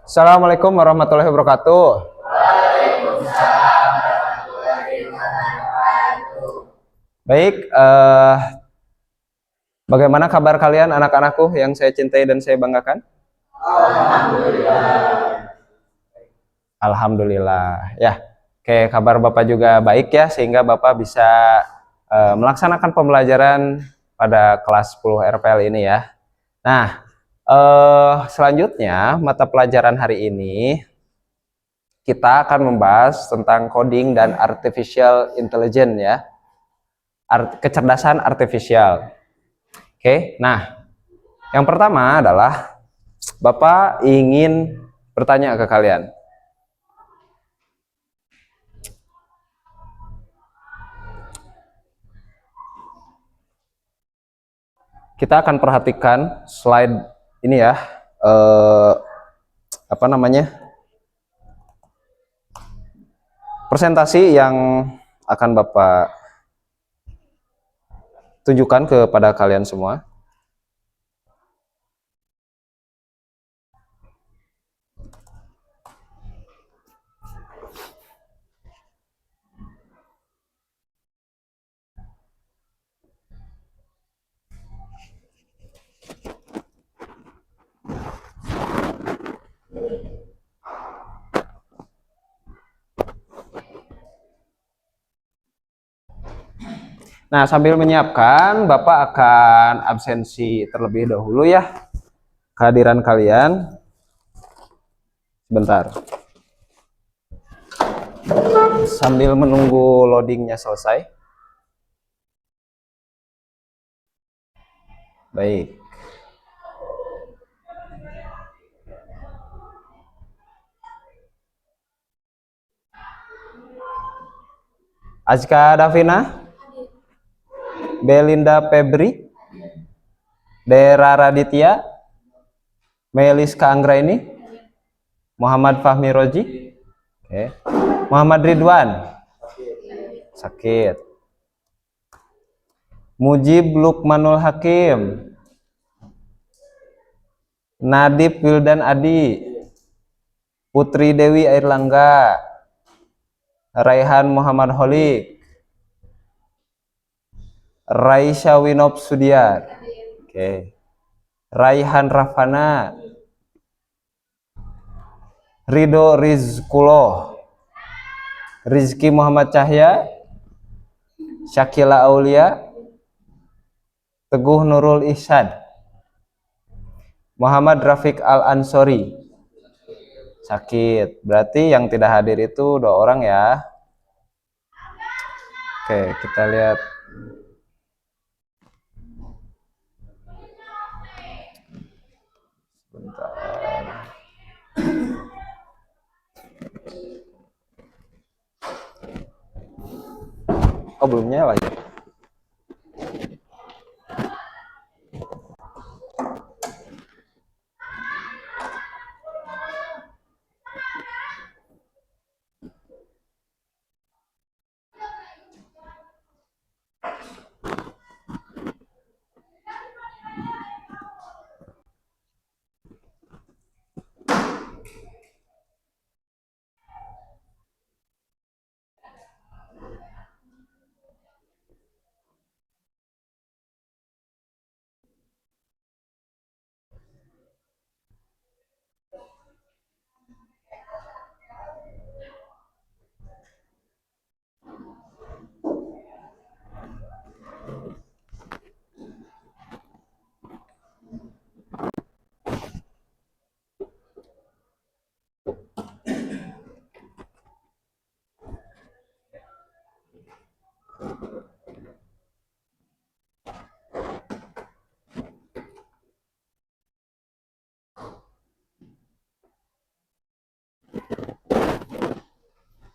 Assalamualaikum warahmatullahi wabarakatuh. Baik, bagaimana kabar kalian anak-anakku yang saya cintai dan saya banggakan? Alhamdulillah. Ya, oke, kabar Bapak juga baik ya, sehingga Bapak bisa melaksanakan pembelajaran pada kelas 10 RPL ini ya. Nah, selanjutnya mata pelajaran hari ini kita akan membahas tentang coding dan artificial intelligence ya. Kecerdasan artifisial. Oke, nah yang pertama adalah Bapak ingin bertanya ke kalian. Kita akan perhatikan slide ini ya, apa namanya, presentasi yang akan Bapak tunjukkan kepada kalian semua. Nah, sambil menyiapkan, Bapak akan absensi terlebih dahulu ya kehadiran kalian. Sebentar. Sambil menunggu loadingnya selesai. Baik. Azka Davina, Belinda Febri, Dera Raditya, Meliska Anggraini, Muhammad Fahmi Roji, Muhammad Ridwan, sakit. Mujib Lukmanul Hakim, Nadib Wildan Adi, Putri Dewi Airlangga, Raihan Muhammad Holik, Raisya Winob Sudiar, Raihan Rafana, Ridho Rizkulo, Rizky Muhammad Cahya, Syakila Aulia, Teguh Nurul Ihsan, Muhammad Rafiq Al-Ansori, sakit. Berarti yang tidak hadir itu 2 orang ya. Oke, kita lihat. Bentar. Oh, belum nyala ya.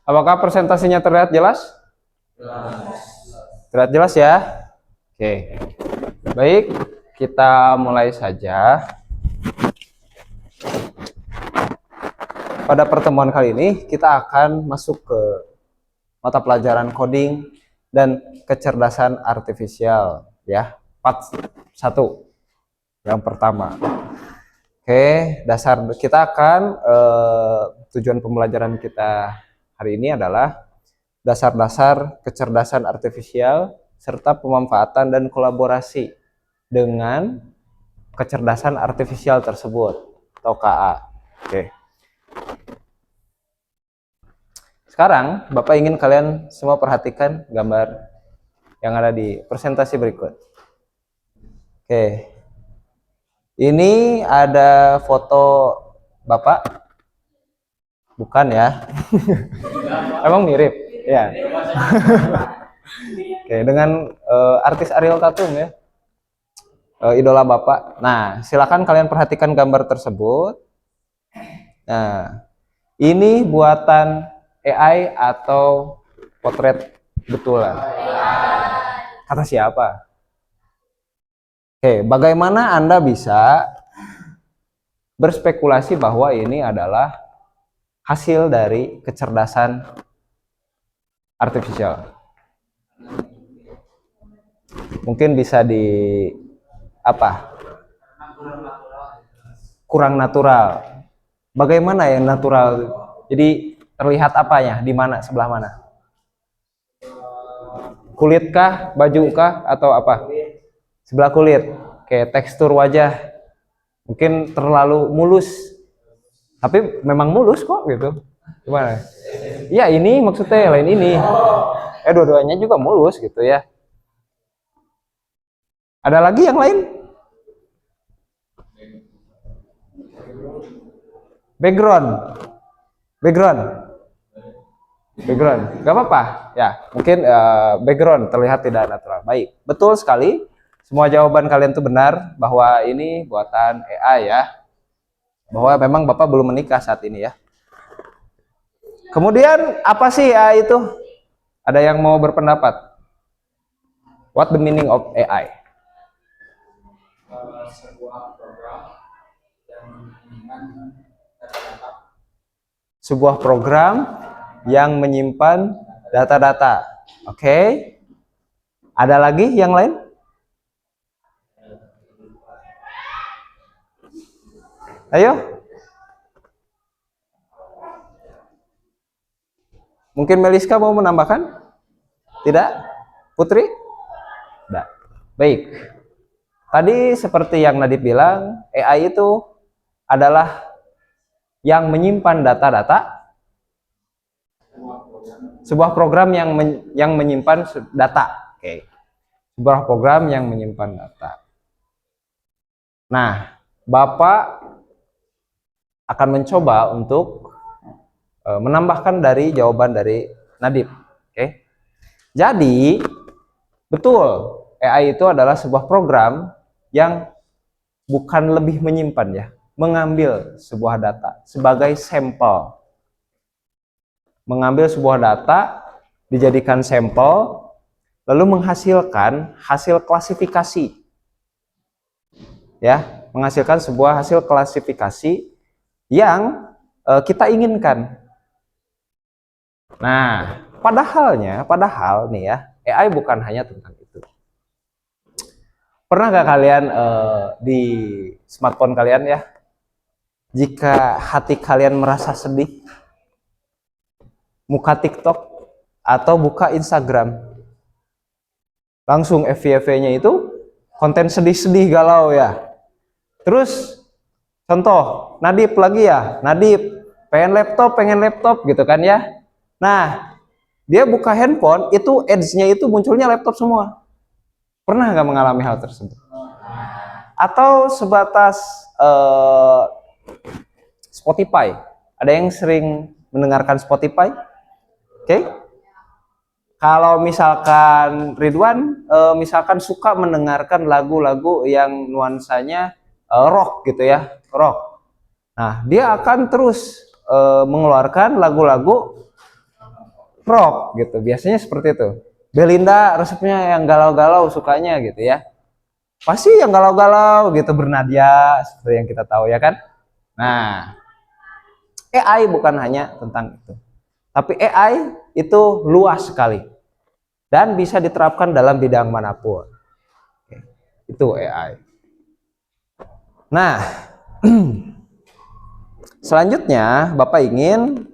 Apakah presentasinya terlihat jelas? Terlihat jelas ya? Oke. Baik, kita mulai saja. Pada pertemuan kali ini kita akan masuk ke mata pelajaran coding dan kecerdasan artifisial ya. Part 1 yang pertama. Oke, dasar kita akan tujuan pembelajaran kita hari ini adalah dasar-dasar kecerdasan artifisial serta pemanfaatan dan kolaborasi dengan kecerdasan artifisial tersebut atau KA. Oke. Sekarang Bapak ingin kalian semua perhatikan gambar yang ada di presentasi berikut. Oke. Ini ada foto Bapak? Bukan ya? Emang mirip? Ya. Oke, dengan artis Ariel Tatum ya. Idola Bapak. Nah, silakan kalian perhatikan gambar tersebut. Nah, ini buatan AI atau potret betulan? Kata siapa? Oke, bagaimana Anda bisa berspekulasi bahwa ini adalah hasil dari kecerdasan artifisial? Mungkin bisa di apa? Kurang natural. Bagaimana yang natural? Jadi terlihat apanya? Di mana? Sebelah mana? Kulit kah? Baju kah? Atau apa? Sebelah kulit. Kayak tekstur wajah. Mungkin terlalu mulus. Tapi memang mulus kok gitu. Gimana? Ya ini maksudnya lain ini. Dua-duanya juga mulus gitu ya. Ada lagi yang lain? Background. Gak apa-apa ya, mungkin background terlihat tidak natural. Baik, betul sekali, semua jawaban kalian itu benar bahwa ini buatan AI ya, bahwa memang Bapak belum menikah saat ini ya. Kemudian apa sih AI itu? Ada yang mau berpendapat? What the meaning of AI? Sebuah program yang menyimpan data-data. Oke. Ada lagi yang lain? Ayo. Mungkin Meliska mau menambahkan? Tidak? Putri? Tidak. Baik. Tadi seperti yang Nadib bilang, AI itu adalah yang menyimpan data-data. Sebuah program yang menyimpan data. Oke. Sebuah program yang menyimpan data. Nah, Bapak akan mencoba untuk menambahkan dari jawaban dari Nadib. Oke. Jadi, betul, AI itu adalah sebuah program yang bukan lebih menyimpan ya, mengambil sebuah data sebagai sampel. Mengambil sebuah data, dijadikan sampel, lalu menghasilkan hasil klasifikasi. Ya, menghasilkan sebuah hasil klasifikasi yang kita inginkan. Nah, padahal nih ya, AI bukan hanya tentang itu. Pernah nggak kalian di smartphone kalian ya, jika hati kalian merasa sedih, muka TikTok atau buka Instagram, langsung FYP-nya itu konten sedih-sedih galau ya. Terus contoh, Nadib lagi ya, Nadib pengen laptop gitu kan ya. Nah, dia buka handphone, itu ads-nya itu munculnya laptop semua. Pernah nggak mengalami hal tersebut? Atau sebatas Spotify. Ada yang sering mendengarkan Spotify? Oke. Kalau misalkan Ridwan, misalkan suka mendengarkan lagu-lagu yang nuansanya rock gitu ya, rock. Nah, dia akan terus mengeluarkan lagu-lagu rock gitu. Biasanya seperti itu. Belinda resepnya yang galau-galau sukanya gitu ya. Pasti yang galau-galau gitu, bernadia seperti yang kita tahu ya kan. Nah, AI bukan hanya tentang itu. Tapi AI itu luas sekali. dan bisa diterapkan dalam bidang manapun. Itu AI. Nah, selanjutnya Bapak ingin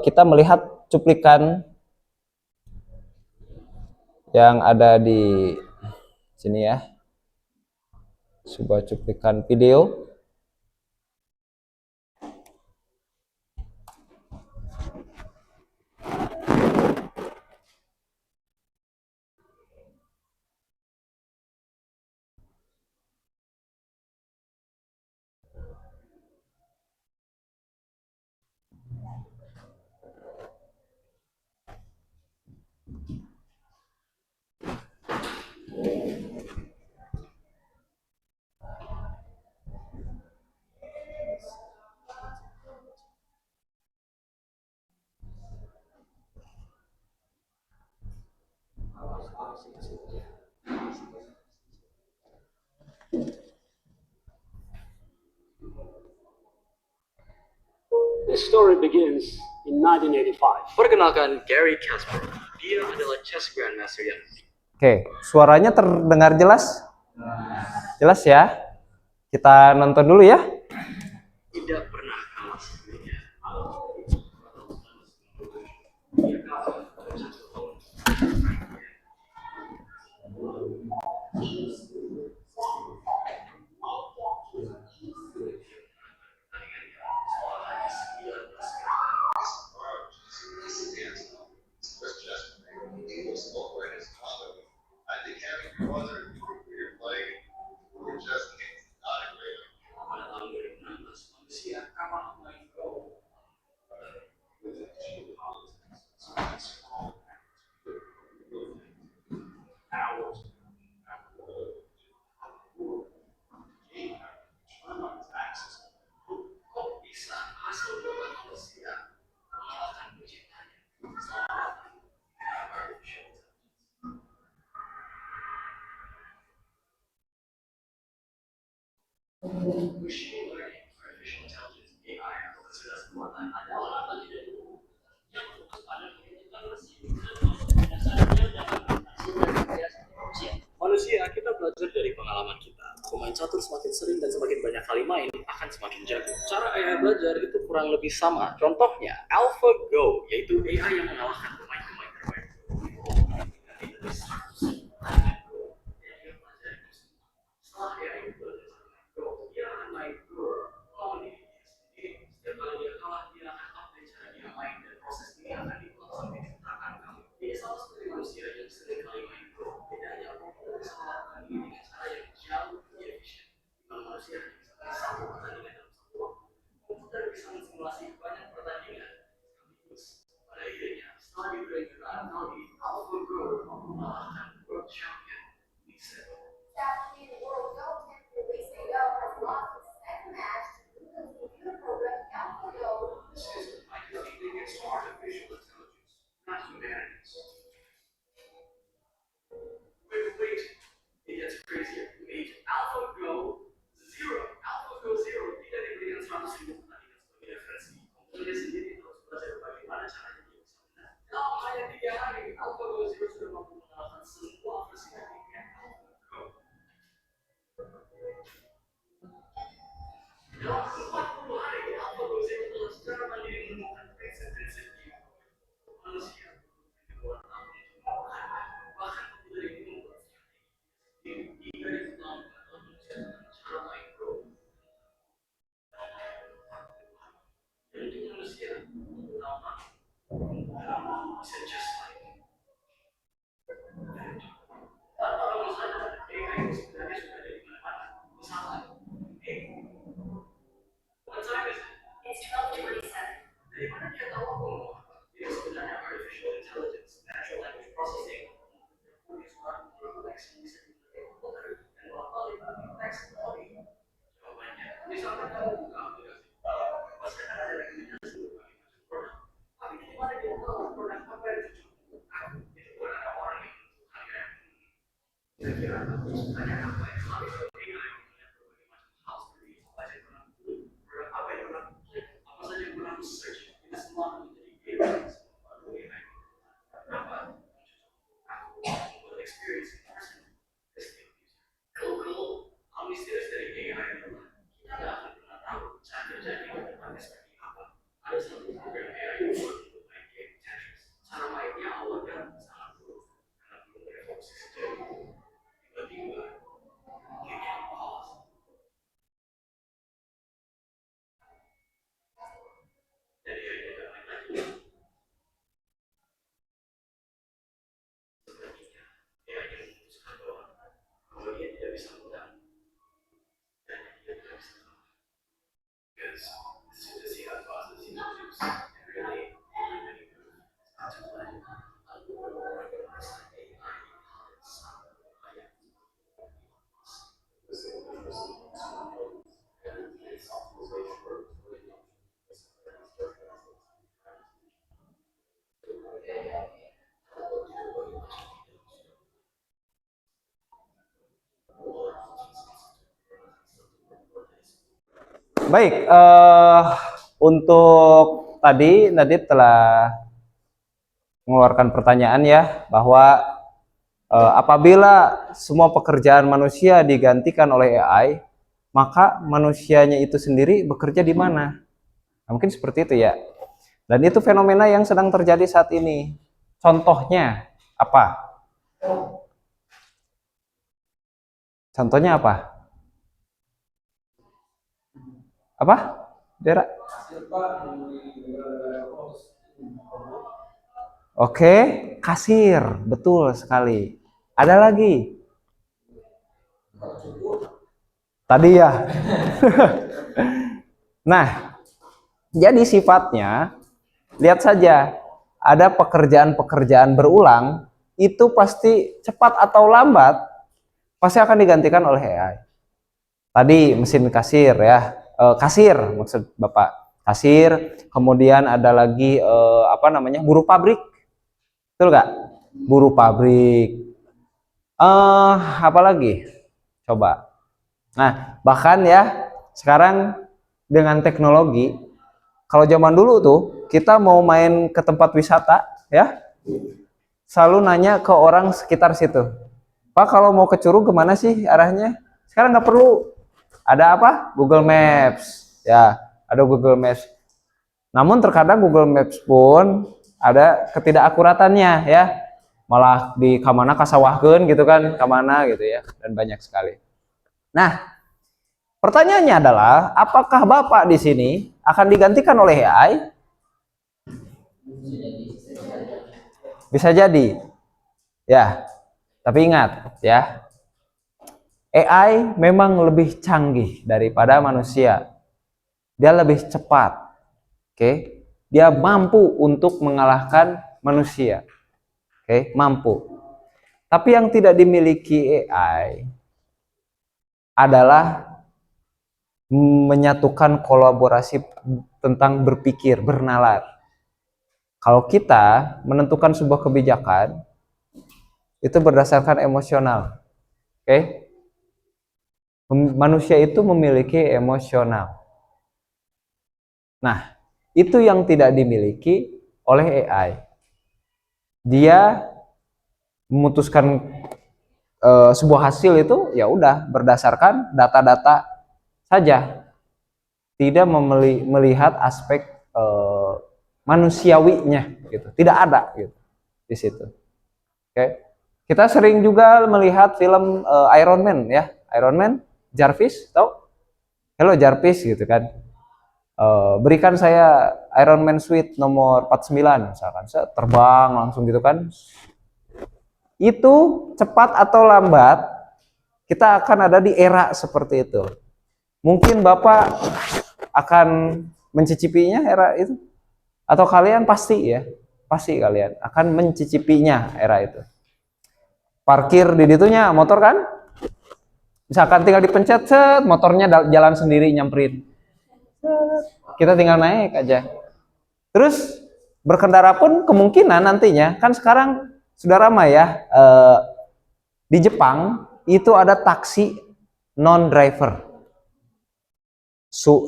kita melihat cuplikan yang ada di sini ya, sebuah cuplikan video. The story begins in 1985. Perkenalkan Gary Kasparov. Dia adalah chess grandmaster yang Oke, suaranya terdengar jelas? Jelas ya? Kita nonton dulu ya. tidak pernah kalah sebelumnya. Pada tahun 2016, manusia kalah main Go. Kok bisa hasil buatan manusia mengalahkan penciptanya? Selamat datang di Artificial Intelligence. Machine learning, artificial intelligence, AI atau kecerdasan buatan adalah bagian dari yang fokus pada menentukan mesin manusia. Kita belajar dari pengalaman kita. Pemain catur semakin sering dan semakin banyak kali main akan semakin jago. Cara AI belajar itu kurang lebih sama. Contohnya AlphaGo, yaitu AI yang mengalahkan pemain-pemain terbaik. Setelah AI belajar Go, dia akan main Go melawan diri sendiri. Setiap kali dia kalah, dia akan update cara dia main dan proses ini akan diulang sampai ciptakan kamu. Ini sama seperti manusia yang sering kali main Go. Bedanya kita bisa melakukan ini dengan cara yang jauh lebih efisien. Kalau manusia hanya bisa main satu pertandingan dalam satu waktu, komputer bisa mensimulasi banyak pertandingan sekaligus. Pada akhirnya, setelah diurai jutaan kali, AlphaGo mengalahkan world champion Lisa. Challenging the world go champion Lisa Yo has lost his second match to the computer program AlphaGo. This is by competing against artificial intelligence, not humanities. Wait, it gets crazier. Wait, AlphaGo Zero. AlphaGo Zero tidak diberikan 100.000 pertandingan sebagai referensi. Komputernya sendiri harus belajar bagaimana caranya dia bisa menang. Dalam hanya 3 hari, AlphaGo Zero sudah mampu mengalahkan semua versi terbaiknya AlphaGo. Dalam 40 hari, AlphaGo Zero telah secara mandiri menemukan prinsip-prinsip di manusia. Bahkan komputer ini membuat strategi jika diketahui dalam menciptakan cara main Go. Jadi manusia utama bisa just like tanpa kamu sadar, AI sebenarnya sudah ada di mana-mana. Misalnya, what time is it? It's 12:27. Dari mana dia tahu aku ngomong apa? Ini sebenarnya artificial intelligence, natural language processing. Punya suara teks bisa dipakai komputer dan bolak-balik teks ke audio. Jawabannya, misalkan kamu buka aplikasi, pasti akan ada rekomendasi berbagai macam produk. Tapi dari mana dia tahu produk apa yang cocok? Itu bukan ada orang yang menentukan harga yang kira-kira aku sebenarnya apa yang selama ini AI melihat berbagai macam hal seperti apa aja yang pernah aku beli, produk apa yang pernah aku klik, apa saja yang pernah aku search, itu semua akan menjadi game yang semua baru AI. Kenapa? ada satu program AI yang untuk main game Tetris. Cara mainnya awalnya sangat buruk karena belum ada fokus sejauh itu. Tiba-tiba gamenya pause. Jadi AI tidak main lagi. Sepertinya AI memutuskan bahwa dia tidak bisa menang dan dia tidak bisa kalah. Because as soon as he has lost the season juice, and really many move to play, recognize that AI inherits higher. Baik, untuk tadi Nadit telah mengeluarkan pertanyaan ya, bahwa apabila semua pekerjaan manusia digantikan oleh AI, maka manusianya itu sendiri bekerja di mana? Nah, mungkin seperti itu ya. Dan itu fenomena yang sedang terjadi saat ini. Contohnya apa? Contohnya apa? Apa? Dera? Oke, kasir, betul sekali. Ada lagi? Tadi ya. Nah, jadi sifatnya, lihat saja, ada pekerjaan-pekerjaan berulang, itu pasti cepat atau lambat, pasti akan digantikan oleh AI. Tadi mesin kasir ya, kasir maksud Bapak, kasir, kemudian ada lagi buruh pabrik, betul nggak? Buruh pabrik, apa lagi? Coba. Nah, bahkan ya, sekarang dengan teknologi, kalau zaman dulu tuh, kita mau main ke tempat wisata, ya, selalu nanya ke orang sekitar situ. Pak, kalau mau ke Curug kemana sih arahnya? Sekarang nggak perlu. Ada apa? Google Maps. Ya, ada Google Maps. Namun terkadang Google Maps pun ada ketidakakuratannya ya. Malah di kamana kasawahkeun gitu kan, kamana gitu ya, dan banyak sekali. Nah, pertanyaannya adalah, apakah Bapak di sini akan digantikan oleh AI? Bisa jadi. Ya. Tapi ingat ya, AI memang lebih canggih daripada manusia. Dia lebih cepat. Oke. Dia mampu untuk mengalahkan manusia. Oke, mampu. Tapi yang tidak dimiliki AI adalah menyatukan kolaborasi tentang berpikir, bernalar. Kalau kita menentukan sebuah kebijakan, itu berdasarkan emosional. Oke? Manusia itu memiliki emosional. Nah, itu yang tidak dimiliki oleh AI. Dia memutuskan sebuah hasil itu ya udah berdasarkan data-data saja, tidak melihat aspek manusiawinya gitu, tidak ada gitu di situ. Oke, kita sering juga melihat film Iron Man ya, Iron Man, Jarvis, tahu? Hello Jarvis gitu kan, berikan saya Iron Man suit nomor 49 misalkan, saya terbang langsung gitu kan. Itu cepat atau lambat kita akan ada di era seperti itu. Mungkin Bapak akan mencicipinya era itu, atau kalian pasti ya, pasti kalian akan mencicipinya era itu. Parkir di ditunya motor kan, misalkan tinggal dipencet, set, motornya jalan sendiri nyamperin, kita tinggal naik aja. Terus berkendara pun kemungkinan nantinya, kan sekarang sudah ramai ya, di Jepang itu ada taksi non driver,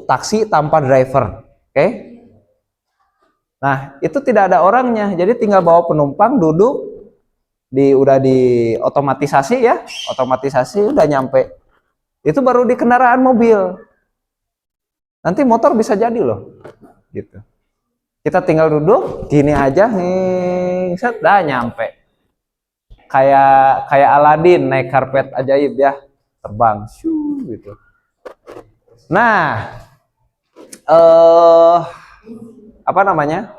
taksi tanpa driver. Oke? Nah, itu tidak ada orangnya, jadi tinggal bawa penumpang, duduk, udah di otomatisasi ya, otomatisasi udah nyampe. Itu baru di kendaraan mobil. Nanti motor bisa jadi loh, gitu. Kita tinggal duduk gini aja, nih, set, dah nyampe. Kayak Aladin naik karpet ajaib ya, terbang, shoo, gitu. Nah, apa namanya?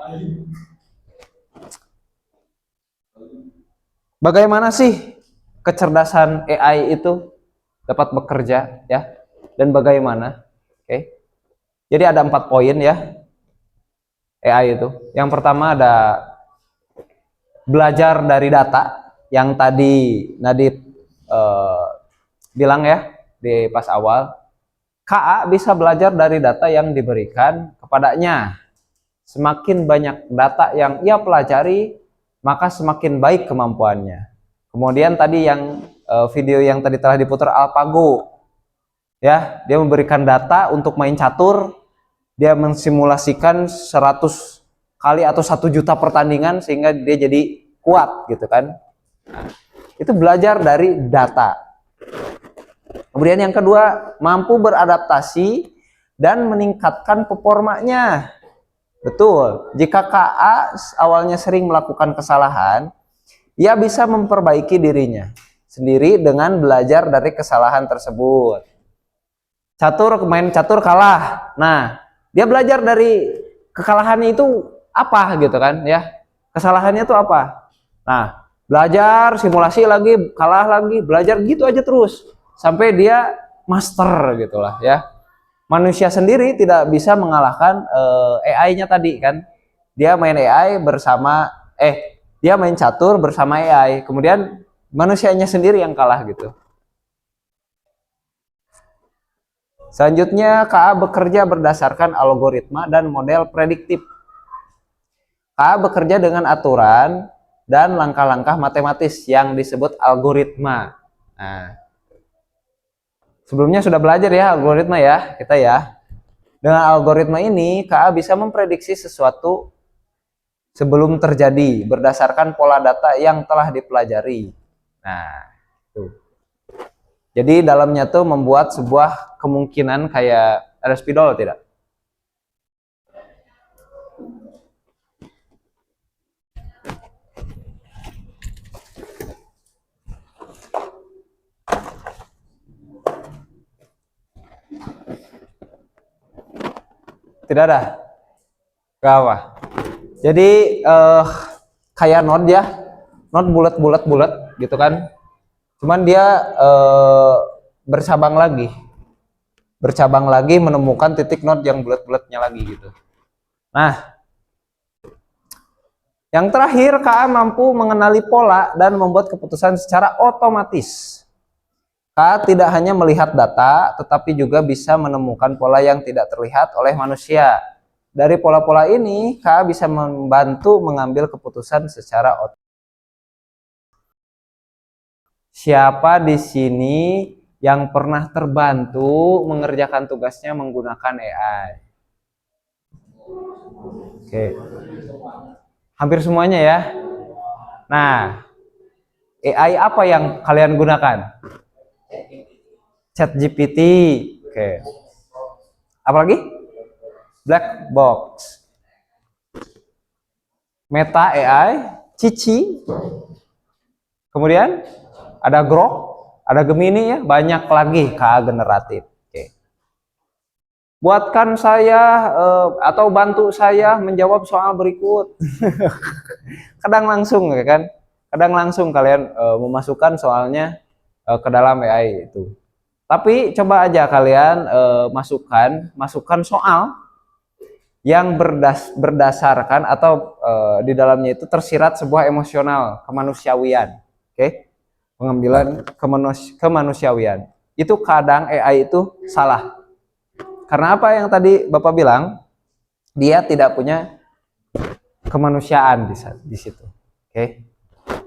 Bagaimana sih kecerdasan AI itu dapat bekerja ya? Dan bagaimana? Oke. Jadi ada 4 poin ya AI itu. Yang pertama ada belajar dari data yang tadi Nadit bilang ya di pas awal. KA bisa belajar dari data yang diberikan kepadanya. Semakin banyak data yang ia pelajari, maka semakin baik kemampuannya. Kemudian tadi yang video yang tadi telah diputar AlphaGo, ya, dia memberikan data untuk main catur, dia mensimulasikan 100 kali atau 1 juta pertandingan sehingga dia jadi kuat gitu kan. Nah, itu belajar dari data. Kemudian yang kedua, mampu beradaptasi dan meningkatkan performanya. Betul, jika KA awalnya sering melakukan kesalahan, ia bisa memperbaiki dirinya sendiri dengan belajar dari kesalahan tersebut. Main catur kalah, nah dia belajar dari kekalahannya itu apa gitu kan ya, kesalahannya itu apa. Nah, belajar simulasi lagi, kalah lagi, belajar gitu aja terus sampai dia master gitulah ya. Manusia sendiri tidak bisa mengalahkan AI-nya tadi kan. Dia main AI bersama dia main catur bersama AI, kemudian manusianya sendiri yang kalah gitu. Selanjutnya, KA bekerja berdasarkan algoritma dan model prediktif. KA bekerja dengan aturan dan langkah-langkah matematis yang disebut algoritma. Nah, sebelumnya sudah belajar ya algoritma ya, kita ya. Dengan algoritma ini, KA bisa memprediksi sesuatu sebelum terjadi berdasarkan pola data yang telah dipelajari. Nah, tuh. Jadi dalamnya tuh membuat sebuah kemungkinan kayak ada spidol tidak? Tidak ada. Gak apa. Jadi kayak not ya, not bulat gitu kan. Cuman dia bercabang lagi menemukan titik not yang bulat-bulatnya lagi gitu. Nah, yang terakhir, KA mampu mengenali pola dan membuat keputusan secara otomatis. KA tidak hanya melihat data, tetapi juga bisa menemukan pola yang tidak terlihat oleh manusia. Dari pola-pola ini, KA bisa membantu mengambil keputusan secara otomatis. Siapa di sini yang pernah terbantu mengerjakan tugasnya menggunakan AI? Oke. Hampir semuanya ya. Nah, AI apa yang kalian gunakan? ChatGPT. Oke. Apalagi? Black Box. Meta AI, Cici. Kemudian ada Grok, ada Gemini ya, banyak lagi KA generatif. Oke. Buatkan saya atau bantu saya menjawab soal berikut. Kadang langsung ya kan? Kadang langsung kalian memasukkan soalnya ke dalam AI itu. Tapi coba aja kalian masukkan soal yang berdasarkan atau di dalamnya itu tersirat sebuah emosional kemanusiawian. Oke? Pengambilan kemanusiawian. Itu kadang AI itu salah. Karena apa yang tadi Bapak bilang, dia tidak punya kemanusiaan di situ. Oke.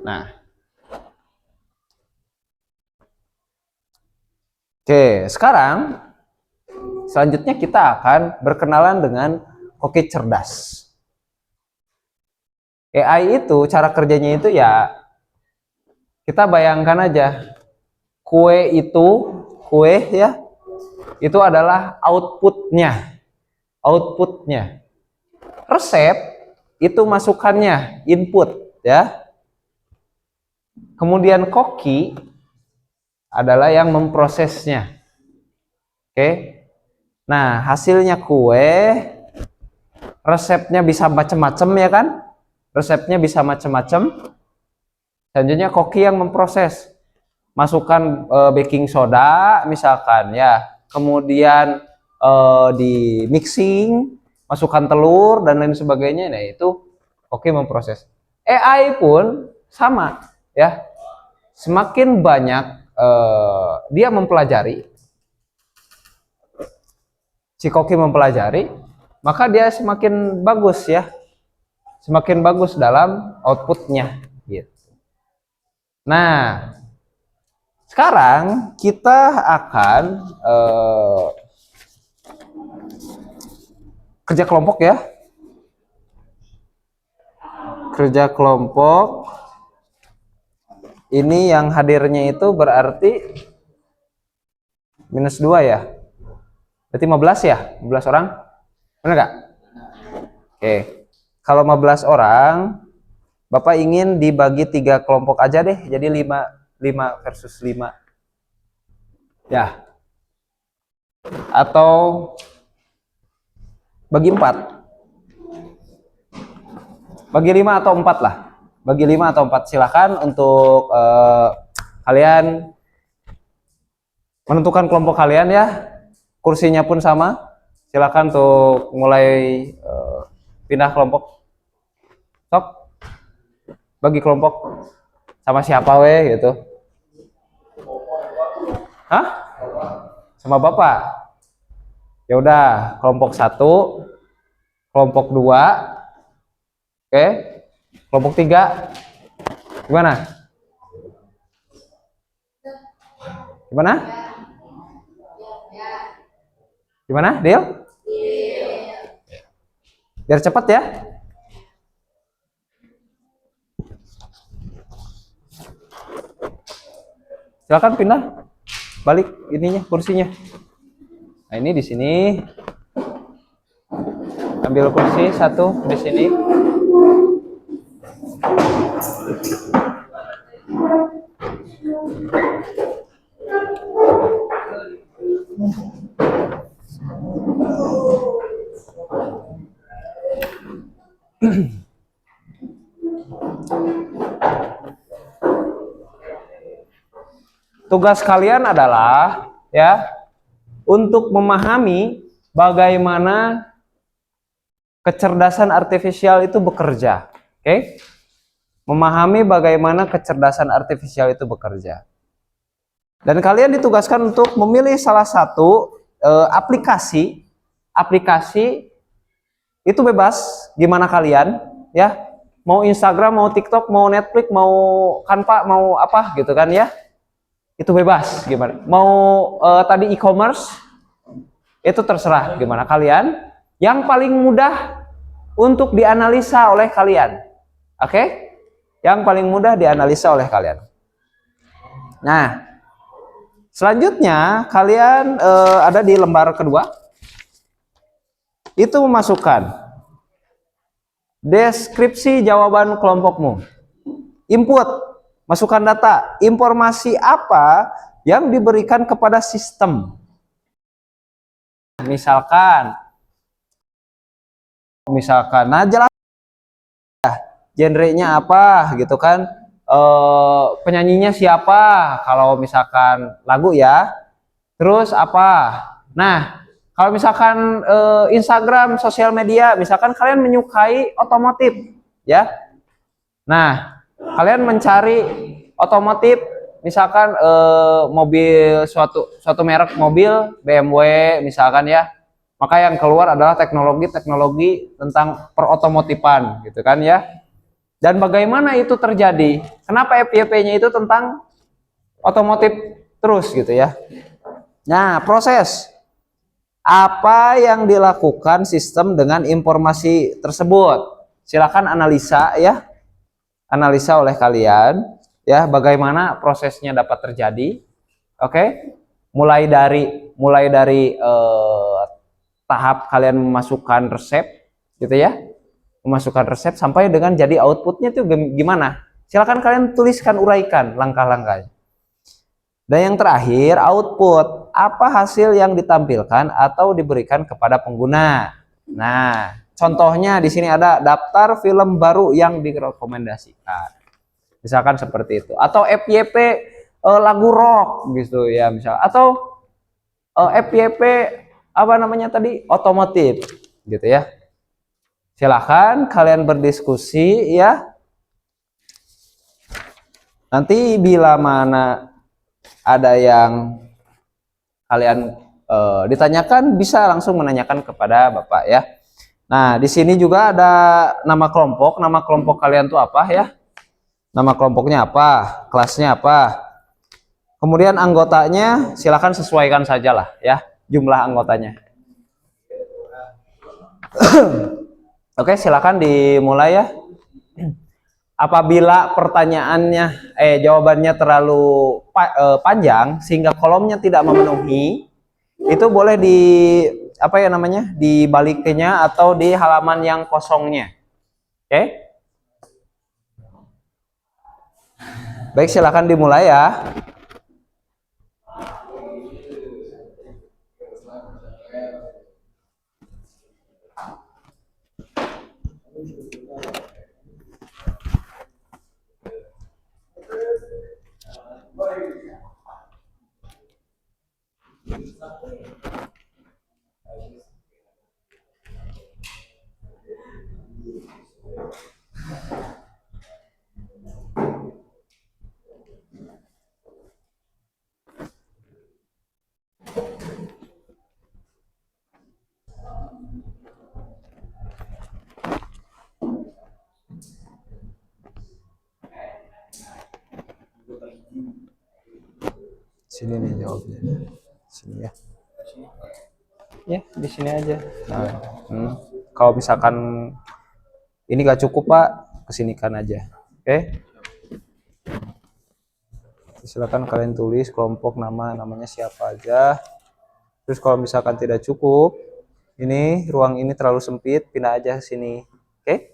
Nah. Oke, sekarang selanjutnya kita akan berkenalan dengan koki cerdas. AI itu cara kerjanya itu ya kita bayangkan aja. Kue ya, itu adalah outputnya. outputnya. Resep itu masukannya, input ya. Kemudian koki adalah yang memprosesnya. Oke. Nah, hasilnya kue, resepnya bisa macam-macam ya kan? Resepnya bisa macam-macam. Selanjutnya koki yang memproses. Masukkan baking soda misalkan ya. Kemudian di mixing, masukkan telur dan lain sebagainya. Nah, itu koki memproses. AI pun sama ya. Semakin banyak dia mempelajari, si koki mempelajari, maka dia semakin bagus ya, semakin bagus dalam outputnya gitu. Nah, sekarang kita akan kerja kelompok ya, kerja kelompok. Ini yang hadirnya itu berarti -2 ya. Berarti 15 ya? 15 orang? Benar nggak? Oke. Kalau 15 orang, Bapak ingin dibagi 3 kelompok aja deh. Jadi 5 versus 5. Ya. Atau bagi 4. Bagi 5 atau 4 lah. Bagi 5 atau 4 silakan untuk kalian menentukan kelompok kalian ya. Kursinya pun sama. Silakan untuk mulai pindah kelompok. Sok. Bagi kelompok sama siapa weh gitu. Hah? Sama Bapak. Ya udah, kelompok 1, kelompok 2. Oke. Kelompok 3 gimana? Gimana? Gimana, Deal? Biar cepat ya. Silakan pindah. Balik ininya, kursinya. Nah, ini di sini. Ambil kursi 1 di sini. Tugas kalian adalah ya untuk memahami bagaimana kecerdasan artifisial itu bekerja. Oke? Memahami bagaimana kecerdasan artifisial itu bekerja. Dan kalian ditugaskan untuk memilih salah satu aplikasi itu bebas gimana kalian ya, mau Instagram, mau TikTok, mau Netflix, mau Canva, mau apa gitu kan ya, itu bebas gimana, mau tadi e-commerce itu terserah gimana kalian, yang paling mudah untuk dianalisa oleh kalian. Oke? Yang paling mudah dianalisa oleh kalian. Nah, selanjutnya kalian ada di lembar kedua, itu memasukkan deskripsi jawaban kelompokmu, input, masukkan data, informasi apa yang diberikan kepada sistem. Misalkan, nah jelas genrenya apa gitu kan, penyanyinya siapa kalau misalkan lagu ya, terus apa. Nah, kalau misalkan Instagram, sosial media, misalkan kalian menyukai otomotif ya, nah kalian mencari otomotif, misalkan mobil suatu merek mobil BMW misalkan ya, maka yang keluar adalah teknologi tentang perotomotifan gitu kan ya. Dan bagaimana itu terjadi, kenapa FYP-nya itu tentang otomotif terus gitu ya. Nah, proses apa yang dilakukan sistem dengan informasi tersebut, silakan analisa ya, analisa oleh kalian ya, bagaimana prosesnya dapat terjadi. Oke, mulai dari tahap kalian memasukkan resep gitu ya, memasukkan resep sampai dengan jadi outputnya tuh gimana, silakan kalian tuliskan, uraikan langkah-langkahnya. Dan yang terakhir, output, apa hasil yang ditampilkan atau diberikan kepada pengguna. Nah, contohnya di sini ada daftar film baru yang direkomendasikan, misalkan seperti itu, atau FYP lagu rock gitu ya misal, atau FYP apa namanya tadi, otomotif gitu ya. Silahkan kalian berdiskusi ya. Nanti bila mana ada yang kalian ditanyakan, bisa langsung menanyakan kepada Bapak ya. Nah, di sini juga ada nama kelompok. Nama kelompok kalian tuh apa ya? Nama kelompoknya apa? Kelasnya apa? Kemudian anggotanya silakan sesuaikan sajalah ya jumlah anggotanya. Oke, silakan dimulai ya. Apabila pertanyaannya jawabannya terlalu panjang sehingga kolomnya tidak memenuhi, itu boleh di apa ya namanya, dibaliknya atau di halaman yang kosongnya. Oke? Baik, silakan dimulai ya. Sini nih jawabnya. Sini ya. Ya, di sini aja. Nah, kalau misalkan ini gak cukup Pak, kesinikan aja. Oke? Silakan kalian tulis kelompok namanya siapa aja. Terus kalau misalkan tidak cukup, ini ruang ini terlalu sempit, pindah aja ke sini. Oke?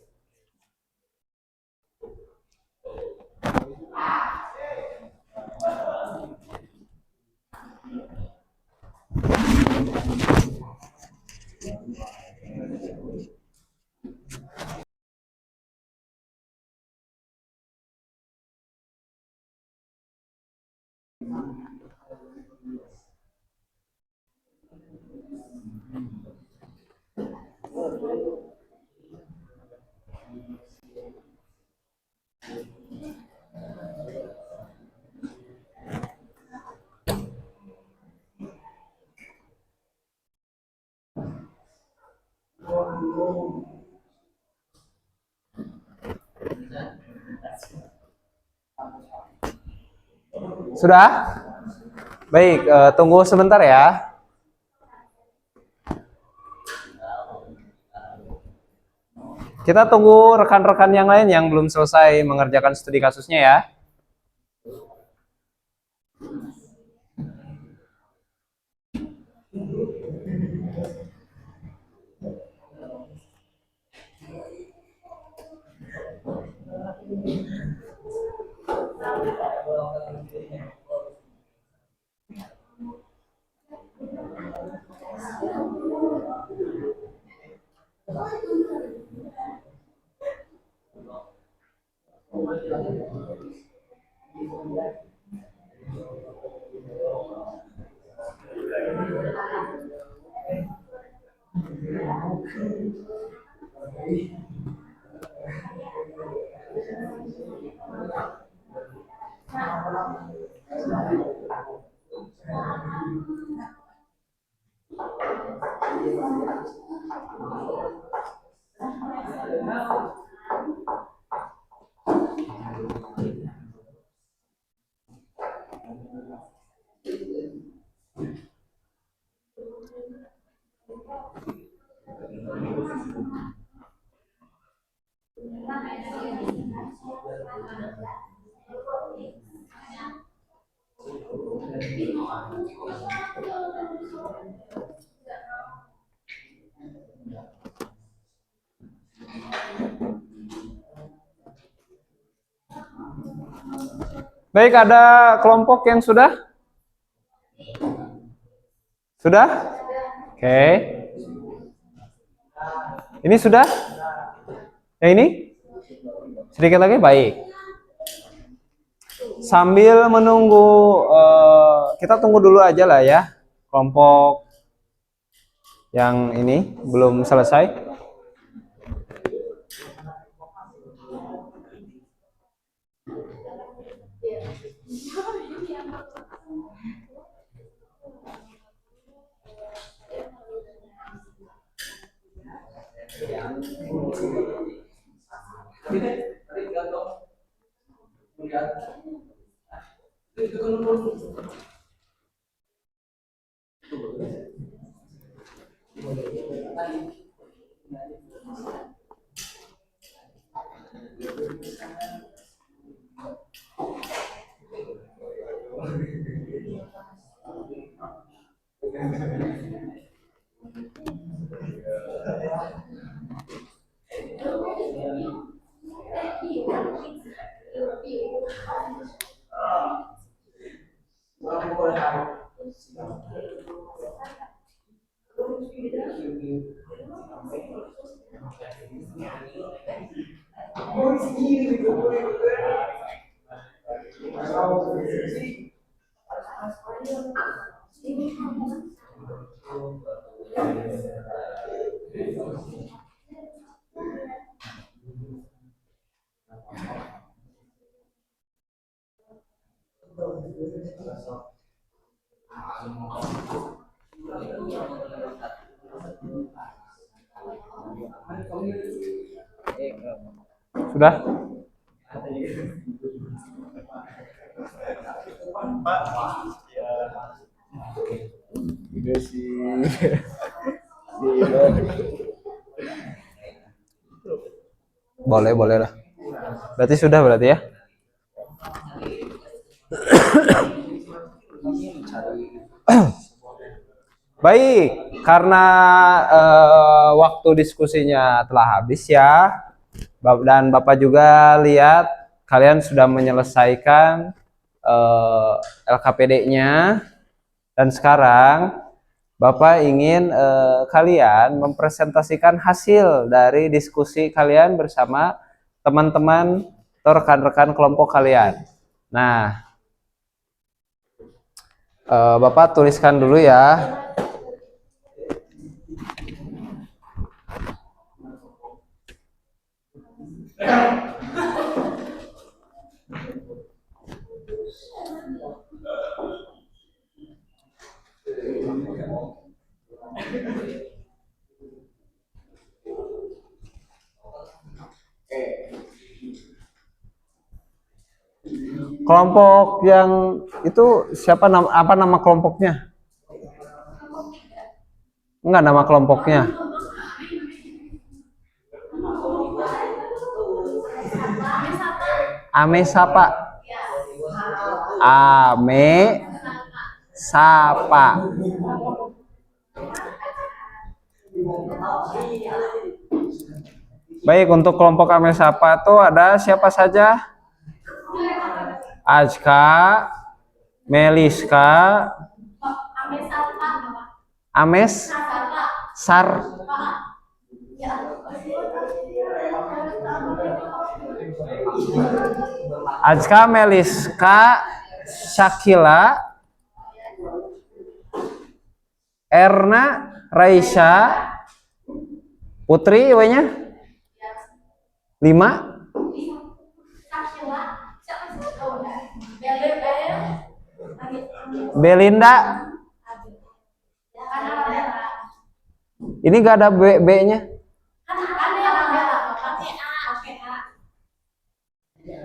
Sudah? Baik, tunggu sebentar ya. Kita tunggu rekan-rekan yang lain yang belum selesai mengerjakan studi kasusnya ya. Baik, ada kelompok yang sudah? Sudah? Oke. Ini sudah? Yang ini? Sedikit lagi, baik. Sambil menunggu, kita tunggu dulu aja lah ya. Kelompok yang ini belum selesai. Sudah? Boleh, boleh lah. Berarti sudah berarti ya? Baik, karena waktu diskusinya telah habis ya, dan Bapak juga lihat kalian sudah menyelesaikan LKPD-nya, dan sekarang Bapak ingin kalian mempresentasikan hasil dari diskusi kalian bersama teman-teman atau rekan-rekan kelompok kalian. Nah, Bapak tuliskan dulu ya. Kelompok yang itu siapa, apa nama kelompoknya? Enggak, nama kelompoknya. Ame Sapa. Ame Sapa. Baik, untuk kelompok Ame Sapa itu ada siapa saja? Ajka, Meliska, Ames, Sar, Ajka, Meliska, Syakila, Erna, Raisya, Putri, W-nya 5. Belinda. Ini gak ada B-nya.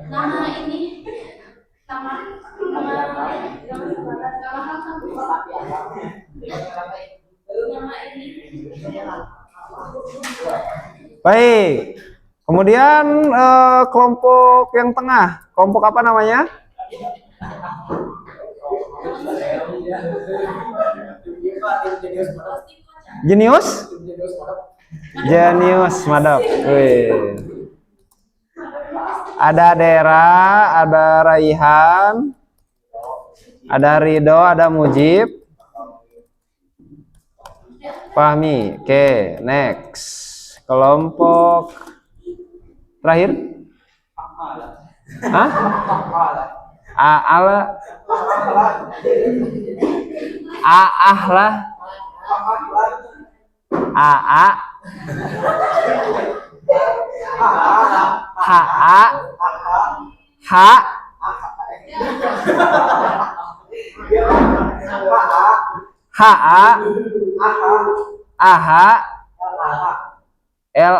Nama ini Baik. Kemudian kelompok yang tengah. Kelompok apa namanya? Jenius? Jenius Madap. Ada Dera, ada Raihan, ada Ridho, ada Mujib, Fahmi. Oke, next. Kelompok terakhir. Hah? Aala. Aahlah. Aa. Ha. Ha. Ha. Aha. Lah.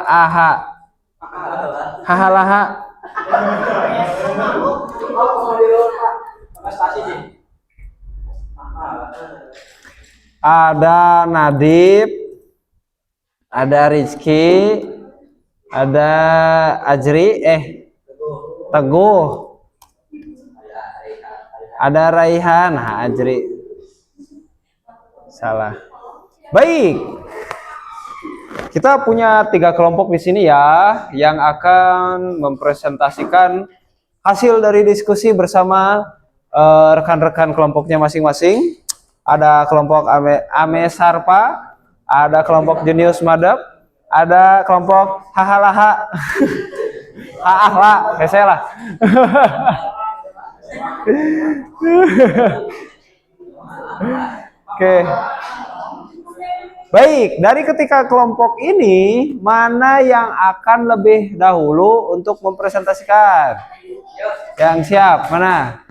Hahalaha. Ada Nadib, ada Rizky, ada Ajri, Teguh, ada Raihan. Nah, Ajri salah. Baik, kita punya 3 kelompok di sini ya, yang akan mempresentasikan hasil dari diskusi bersama rekan-rekan kelompoknya masing-masing. Ada kelompok Ame Sarpa, ada kelompok Jenius Madep, ada kelompok Hahalaha. Haahlah, saya lah. Oke. Baik, dari ketiga kelompok ini, mana yang akan lebih dahulu untuk mempresentasikan? Yang siap, mana?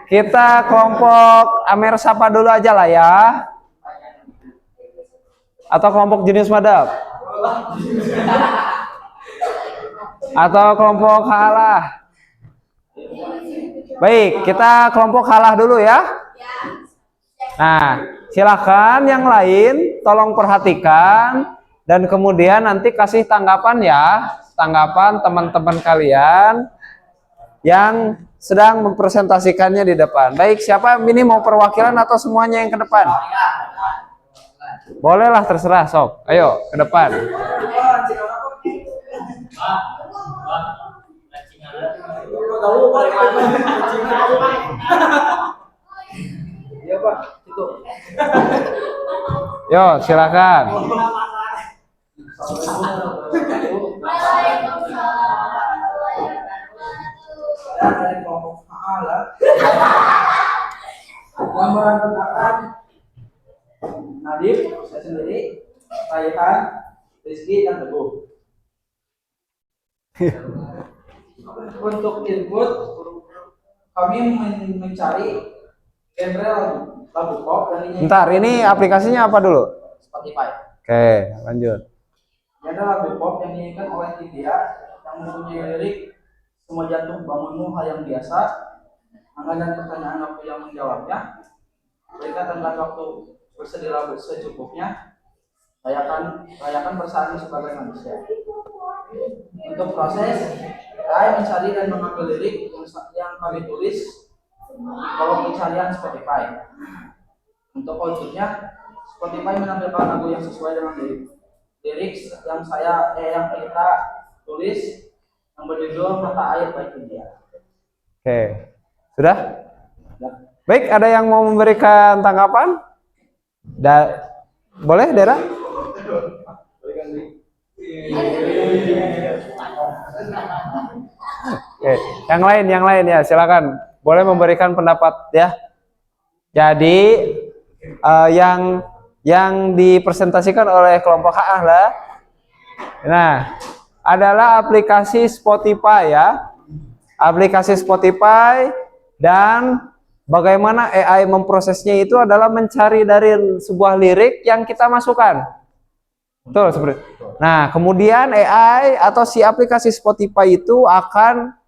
Kita kelompok Amer Sapa dulu aja lah ya. Atau kelompok Jenius Madep? Atau kelompok Halah? Baik, kita kelompok Halah dulu ya. Nah, silakan yang lain tolong perhatikan dan kemudian nanti kasih tanggapan ya. Tanggapan teman-teman kalian yang sedang mempresentasikannya di depan. Baik, siapa ini mau perwakilan atau semuanya yang ke depan? Bolehlah, terserah, sok. Ayo ke depan. Iya Pak, itu. Yo, silakan. Dari kelompok Haala yang menentukan Nadib, saya sendiri, Raihan, Rizky, dan Teguh. Untuk input, kami mencari genre lagu pop dan Bentar, ini aplikasinya apa dulu? Spotify. Oke, lanjut. Genre lagu pop yang dinyanyikan oleh India yang mempunyai lirik semua jatuh bangunmu hal yang biasa, angka dan pertanyaan waktu yang menjawabnya, berikan tenggat waktu bersedialah secukupnya, rayakan bersama sebagai manusia. Untuk proses, saya mencari dan mengambil lirik yang kami tulis kolom pencarian Spotify. Untuk outputnya, Spotify menampilkan lagu yang sesuai dengan lirik yang kita tulis yang berjudul Mata Air Baik India. Oke, sudah? Baik, ada yang mau memberikan tanggapan? Boleh, Dera? Oke, yang lain ya, silakan. Boleh memberikan pendapat ya. Jadi yang dipresentasikan oleh kelompok Haahlah, nah, adalah aplikasi Spotify ya. Aplikasi Spotify, dan bagaimana AI memprosesnya itu adalah mencari dari sebuah lirik yang kita masukkan. Betul, seperti itu. Nah, kemudian AI atau si aplikasi Spotify itu akan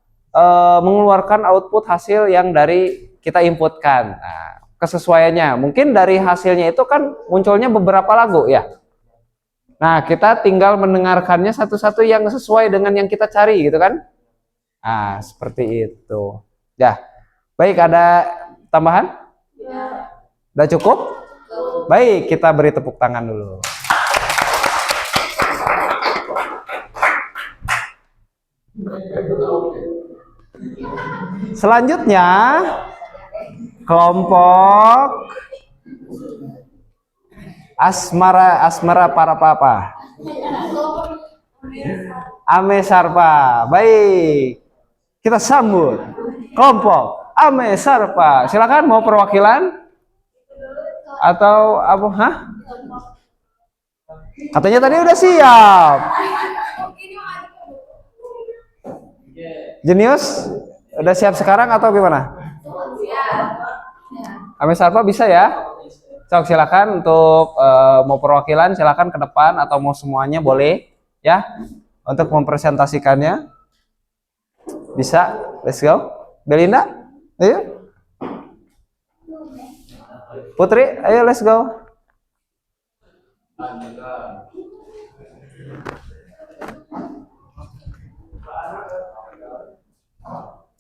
mengeluarkan output hasil yang dari kita inputkan. Nah, kesesuaiannya mungkin dari hasilnya itu kan munculnya beberapa lagu ya. Nah, kita tinggal mendengarkannya satu-satu yang sesuai dengan yang kita cari gitu kan. Nah, seperti itu. Ya, baik, ada tambahan? Ya. Udah cukup? Baik, kita beri tepuk tangan dulu. Selanjutnya kelompok asmara para papa. Ame Sarpa. Baik. Kita sambut kelompok Ame Sarpa. Silakan mau perwakilan atau apa? Hah? Katanya tadi udah siap. Jenius, udah siap sekarang atau gimana? Ame Sarpa bisa ya? Cok, silakan untuk mau perwakilan silakan ke depan atau mau semuanya boleh ya untuk mempresentasikannya. Bisa, let's go. Belinda, ayo. Putri, ayo let's go.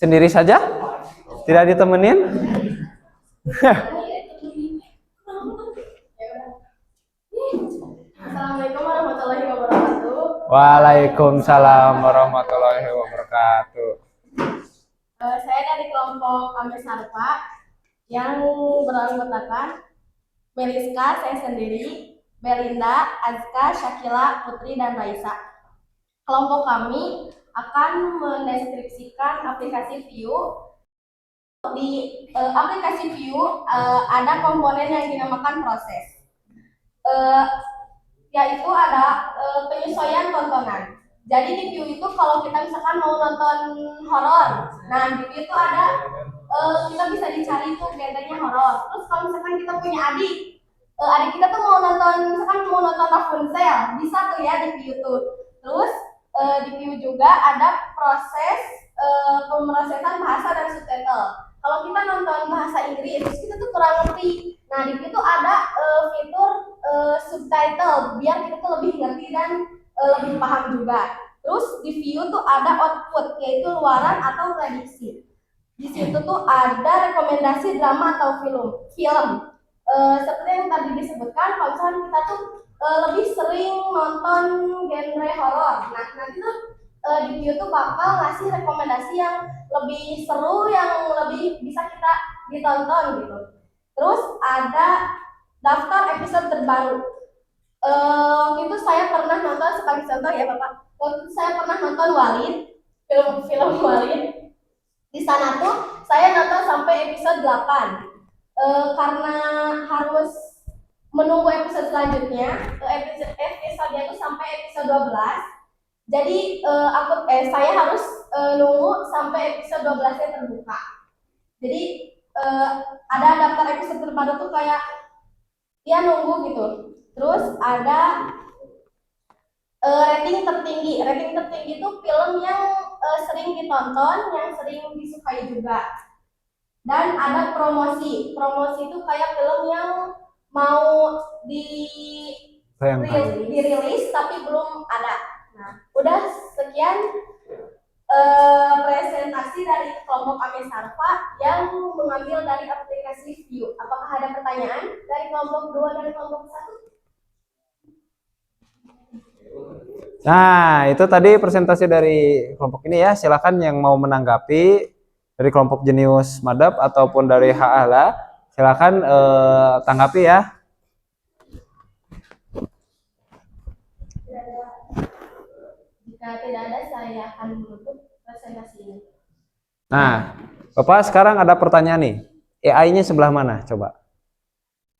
Sendiri saja? Tidak ditemenin? Assalamualaikum warahmatullahi wabarakatuh. Waalaikumsalam warahmatullahi wabarakatuh. Saya dari kelompok Ame Sarpa yang beranggotakan Meliska, saya sendiri, Belinda, Azka, Syakila, Putri, dan Raisa. Kelompok kami akan mendeskripsikan aplikasi View. Di aplikasi View ada komponen yang dinamakan proses. Yaitu ada penyesuaian tontonan. Jadi di View itu kalau kita misalkan mau nonton horor, nah di View itu ada kita bisa dicari tuh genrenya horor. Terus kalau misalkan kita punya adik kita tuh mau nonton Rapunzel, bisa tuh ya di View tuh. Terus di View juga ada proses pemrosesan bahasa dan subtitle. Kalau kita nonton bahasa Inggris, terus kita tuh kurang ngerti. Nah, di situ ada fitur subtitle biar kita tuh lebih ngerti dan lebih paham juga. Terus di View tuh ada output, yaitu luaran atau prediksi. Di situ tuh ada rekomendasi drama atau film. Seperti yang tadi disebutkan, kalau misalnya kita tuh lebih sering nonton genre horor. Nah, nanti tuh di View tuh bakal ngasih rekomendasi yang lebih seru, yang lebih bisa kita ditonton gitu. Terus ada daftar episode terbaru. Waktu itu saya pernah nonton, sebagai contoh ya Bapak, waktu itu saya pernah nonton Walid, film Walid. Di sana tuh saya nonton sampai episode 8. Karena harus menunggu episode selanjutnya, episode itu sampai episode 12. Jadi saya harus nunggu sampai episode 12-nya terbuka. Jadi ada daftar episode terbaru tuh kayak ya nunggu gitu. Terus ada rating tertinggi. Rating tertinggi itu film yang sering ditonton, yang sering disukai juga. Dan ada promosi. Promosi itu kayak film yang mau dirilis tapi belum ada. Nah, udah sekian presentasi dari kelompok Ame Sarpa yang mengambil dari aplikasi View. Apakah ada pertanyaan dari kelompok 2 dan kelompok 1? Nah, itu tadi presentasi dari kelompok ini ya. Silakan yang mau menanggapi dari kelompok Jenius Madep ataupun dari HALA, silakan tanggapi ya. Jika tidak ada, saya akan menutup presentasi ini. Nah, Bapak sekarang ada pertanyaan nih. AI-nya sebelah mana? Coba.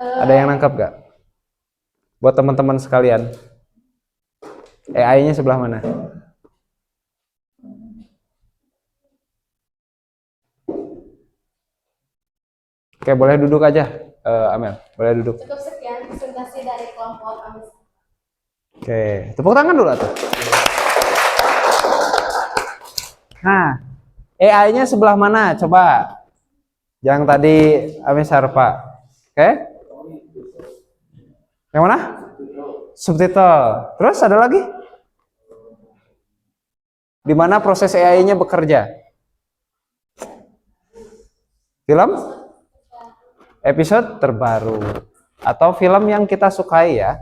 Ada yang nangkap gak? Buat teman-teman sekalian. AI-nya sebelah mana? Oke, boleh duduk aja, Amel. Boleh duduk. Cukup sekian presentasi dari kelompok Ame Sarpa. Oke, tepuk tangan dulu tuh. Nah, AI-nya sebelah mana? Coba. Yang tadi Ame Sarpa. Oke? Yang mana? Subtitle. Terus ada lagi? Di mana proses AI-nya bekerja? Film? Episode terbaru atau film yang kita sukai ya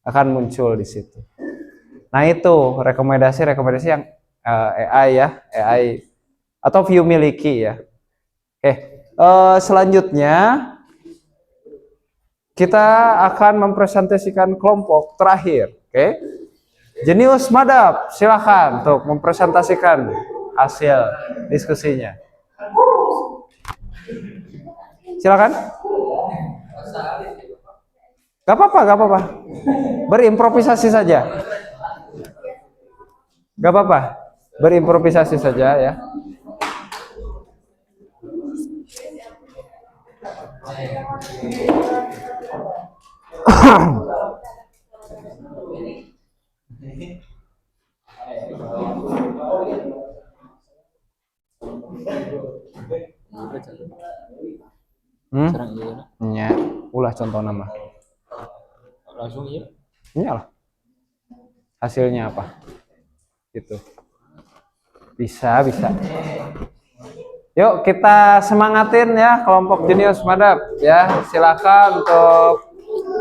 akan muncul di situ. Nah, itu rekomendasi yang AI ya, AI atau view miliki ya. Oke, selanjutnya kita akan mempresentasikan kelompok terakhir. Oke, Jenius Madap, silakan untuk mempresentasikan hasil diskusinya. Silakan. Gak apa-apa, gak apa-apa. Berimprovisasi saja. Gak apa-apa, berimprovisasi saja ya. Ya, ulah contoh nama. Langsung iya. Iyalah. Hasilnya apa? Gitu. Bisa. Yuk kita semangatin ya kelompok Jenius Madap ya. Silakan untuk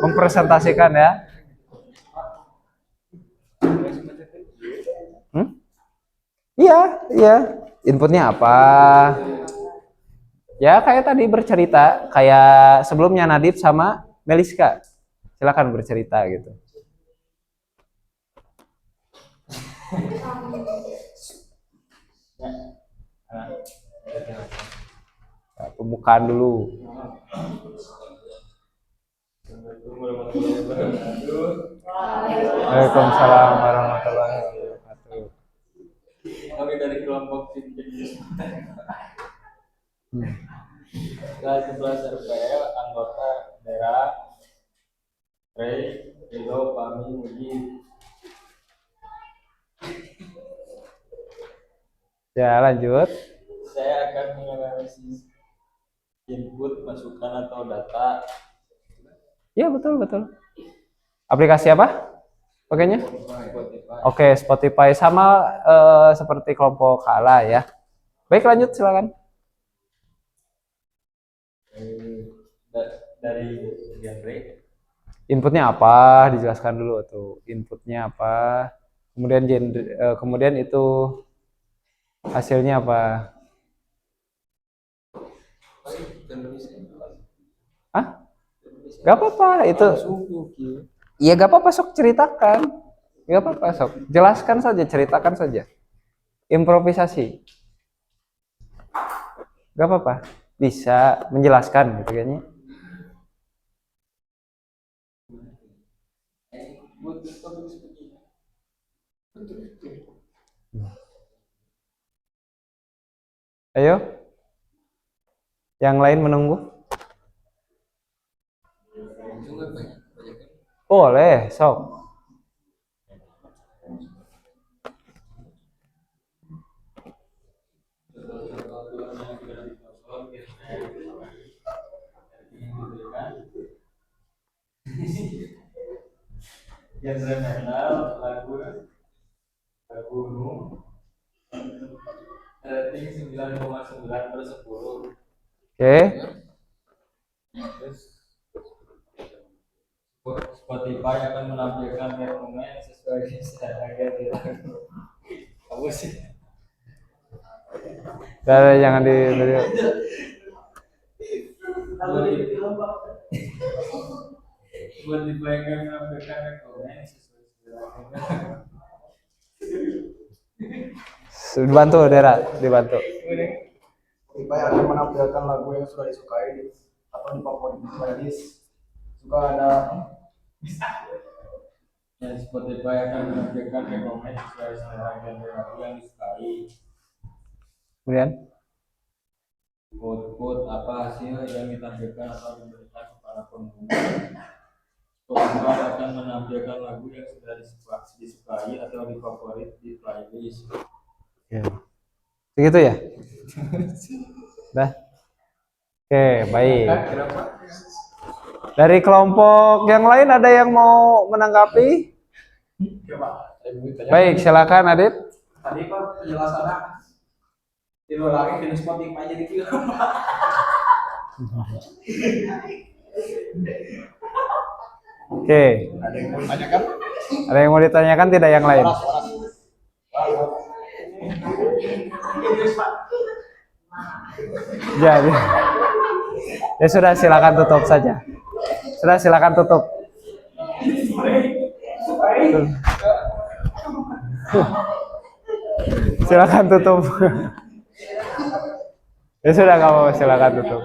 mempresentasikan ya. Iya. Inputnya apa? Ya kayak tadi bercerita, kayak sebelumnya Nadib sama Meliska. Silakan bercerita gitu. Nah, pembukaan dulu. Waalaikumsalam warahmatullahi wabarakatuh. Kami dari kelompok Jenius Kelas 11 RPL, anggota daerah Rey, Ridho, Fahmi, Mujib. Ya lanjut. Saya akan menganalisis input, masukan atau data. Ya betul. Aplikasi apa? Pakainya? Oke, Spotify sama seperti kelompok Kala ya. Baik lanjut silakan. Dari genre. Inputnya apa? Dijelaskan dulu tuh. Inputnya apa? Kemudian itu hasilnya apa? Hah? Gak apa-apa itu. Iya gak apa-apa sok ceritakan. Gak apa-apa sok. Jelaskan saja, ceritakan saja. Improvisasi. Gak apa-apa. Bisa menjelaskan gitu kayaknya. Ayo. Yang lain menunggu. Boleh, sok. Genre metal, lagu nu, rating 9,9/10. Oke. Terus Spotify akan menampilkan rekomen sesuai harga di lagu. Kamu sih. Jangan di video. Spotify akan menampilkan rekomen sesuai harga. Dibantu, Dera, dibantu. Spotify akan menampilkan lagu yang sudah disukai atau difavorit di playlist. Suka ada dan Spotify akan menampilkan rekomen sesuai selera genre lagu yang disukai. Kemudian Quote apa hasil yang ditampilkan atau diberikan kepada pengguna. Spotify akan menampilkan lagu yang sudah disukai atau difavorit di playlist. ya. Begitu ya? Dah. Oke, baik. Dari kelompok yang lain ada yang mau menanggapi? Baik, silakan Adit. Tadi Pak penjelasannya tidur lagi di Spotify jadi film. Oke. Ada yang mau ditanyakan? Ada yang mau ditanyakan tidak yang lain? Jadi, ya sudah silakan tutup saja. Sudah silakan tutup. Silakan tutup. Ya sudah nggak apa-apa, silakan tutup.